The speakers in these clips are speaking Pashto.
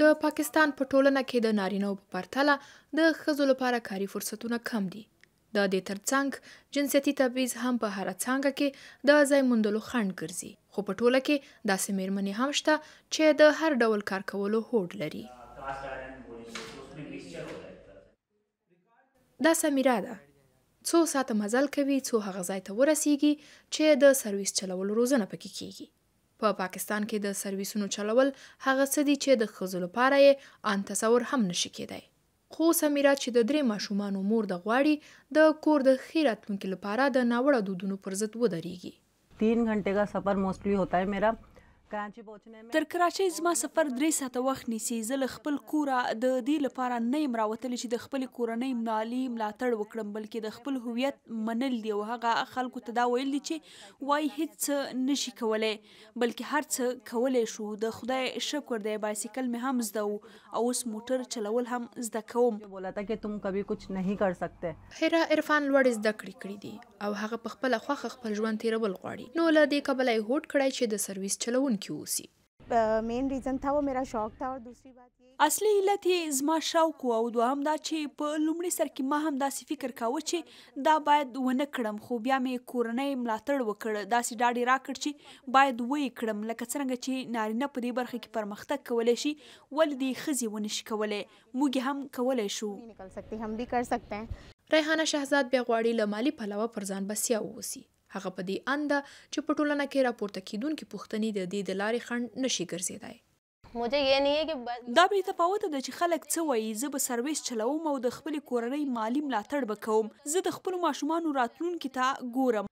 د پاکستان په ټولنه کې د نارینه‌و په پرتله د ښځو لپاره کاري فرصتونه کم دي. د دې ترڅنګ جنسیتي تبعیض هم په هره څانګه کې د ځای موندلو خنډ ګرځي. خو په ټوله کې داسې میرمنې هم شته چې د هر ډول کار کولو هوډ لري. دا سمیرا ده. څو ساعته مزل کوي څو هغه ځای ته ورسیږي چې د سرویس چلولو روزنه پکې کیږي. په پاکستان کې د سرویسونو چلول هغه څه دي چې د ښځو لپاره یې ان تصور هم نشي کېدای. خو سمیرا چې د 3 ماشومانو مور د غواړي د کور د ښې راتلونکي لپاره د ناوړه دودونو پر ضد ودرېږي. 3 घंटे का सफ़र मोस्टली होता है मेरा. تر کراچۍ زما سفر 3 ساعته وخت نیسي. زه له خپل کوره د دې لپاره نه یم راوتلی چې د خپلې کورنۍ مالي ملاتړ وکړم، بلکې د خپل هویت منل دي او هغه خلکو ته دا ویل دي چې وایي هیڅ څه نشي کولی بلکې هر څه کولی شو. د خدای شکر دی بایسیکل مې هم زده و او اوس موټر چلول هم زده کوم. بولا تا که تم کبھی کچھ نہیں کر سکتے. هیرا عرفان لوړې زده کړې کړي دي او هغه په خپله خوښه خپل ژوند تیرول غواړي. نو له دې کبله یې هوډ کړی چې د سرویس چلون मेन रीज़न था वो मेरा शौक था और दूसरी बात ये اصلي علت یې زما شوق او دوهم دا چې په لومړي سر کې ما هم داسې فکر کاوه چې دا باید ونه کړم، خو بیا مې کورنۍ ملاتړ وکړ. داسې ډاډ یې راکړ چې باید ویې کړم، لکه څرنګه چې نارینه په دې برخه کې پرمختګ کولی شي ولې دې ښځې ونشي کولی، موږ هم کولی شو. निकल सकते हम भी कर सकते हैं. ریحانه شهزاد بیا غواړي له مالي پلوه پر ځان بسیا واوسي. هغه په دې اند ده چې په ټولنه کې راپورته کیدونکې پوښتنې د دې د لارې خنډ نشي ګرځېدای. دا بې تفاوته ده چې خلک څه وایي. زه به سرویس چلوم او د خپلې کورنۍ مالي ملاتړ به کوم. زه د خپلو ماشومانو راتلونکي ته ګورم.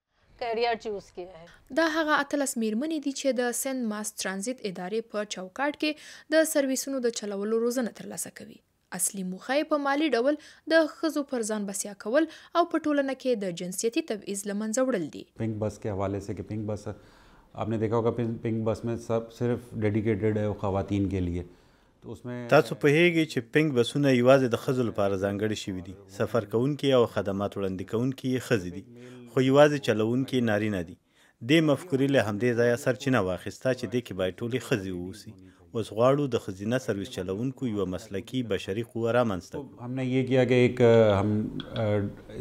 دا هغه 18 میرمنې دي چې د سند ماس ترانزیت ادارې په چوکاټ کې د سرویسونو د چلولو روزنه ترلاسه کوي. اصلي موخه یې په مالی ډول د ښځو پر ځان بسیا کول او په ټولنه کې د جنسیتي تبعیض له منځه وړل دي. पिंक बस के हवाले से कि पिंक बस आपने देखा होगा पिंक बस में सब सिर्फ डेडिकेटेड है ख़वातीन के लिए. तो उसमें تاسو پوهیږئ چې پینک بسونه یوازې د ښځو لپاره ځانګړي شوي دي. سفر کوونکي او خدمات وړاندې کوونکي یې ښځې دي خو یوازې چلوونکي نارینه دي. دې مفکورې له همدې ځایه سرچینه واخیسته چې دې کې باید ټولې ښځې واوسي. اوس غواړو د ښځینه سرویس چلوونکو یوه مسلکي بشري قوه رامنځته کړو. हमने ये किया कि एक हम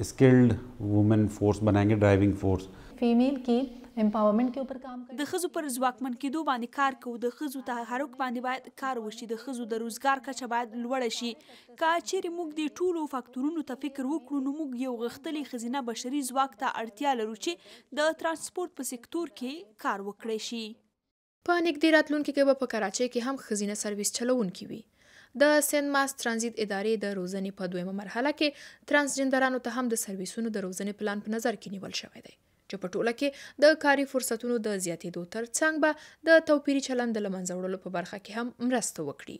स्किल्ड वुमेन फोर्स बनाएंगे, ड्राइविंग फोर्स. फीमेल की एम्पावरमेंट के ऊपर काम د ښځو پر ځواکمن کېدو باندې کار کوو. د ښځو تحرک باندې باید کار وشي. د ښځو د روزګار کچه باید لوړه شي. که چیرې موږ دې ټولو فاکتورونو ته فکر وکړو نو موږ یو غښتلي ښځینه بشري ځواک ته اړتیا لرو چې د ترانسپورت په سکتور کې کار وکړی شي. په نږدې راتلونکي کې به په کراچۍ کې هم ښځینه سرویس چلوونکي وي. د سند ماس ترانزیت ادارې د روزنې په 2مه مرحله کې ترانسجنډرانو ته هم د سرویسونو د روزنې پلان په نظر کې نیول شوی دی چې په ټوله کې د کاري فرصتونو د زیاتېدو تر څنګ به د توپیري چلند د له منځه وړلو په برخه کې هم مرسته وکړي.